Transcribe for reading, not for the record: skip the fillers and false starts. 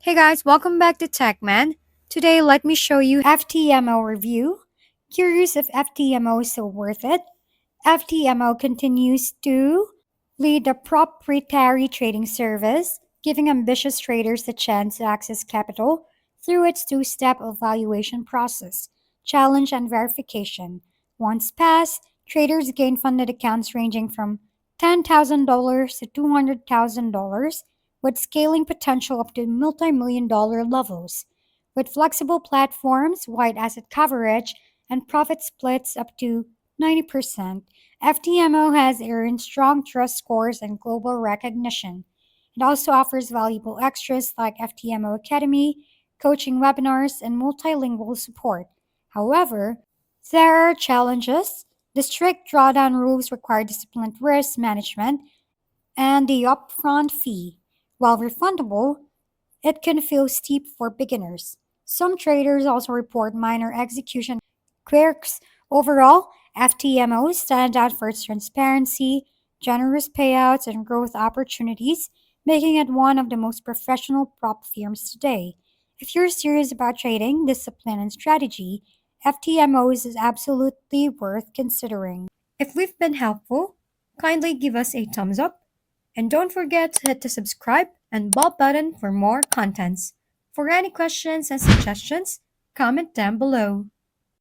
Hey guys, welcome back to TechMan. Today, let me show you FTMO review. Curious if FTMO is still worth it? FTMO continues to lead the proprietary trading service, giving ambitious traders the chance to access capital through its two-step evaluation process, challenge and verification. Once passed, traders gain funded accounts ranging from $10,000 to $200,000 with scaling potential up to multi-million dollar levels. With flexible platforms, wide asset coverage, and profit splits up to 90%, FTMO has earned strong trust scores and global recognition. It also offers valuable extras like FTMO Academy, coaching webinars, and multilingual support. However, there are challenges. The strict drawdown rules require disciplined risk management and the upfront fee. While refundable, it can feel steep for beginners. Some traders also report minor execution quirks. Overall, FTMO stands out for its transparency, generous payouts, and growth opportunities, making it one of the most professional prop firms today. If you're serious about trading, discipline, and strategy, FTMO is absolutely worth considering. If we've been helpful, kindly give us a thumbs up and don't forget to hit the subscribe and bell button for more contents. For any questions and suggestions, comment down below.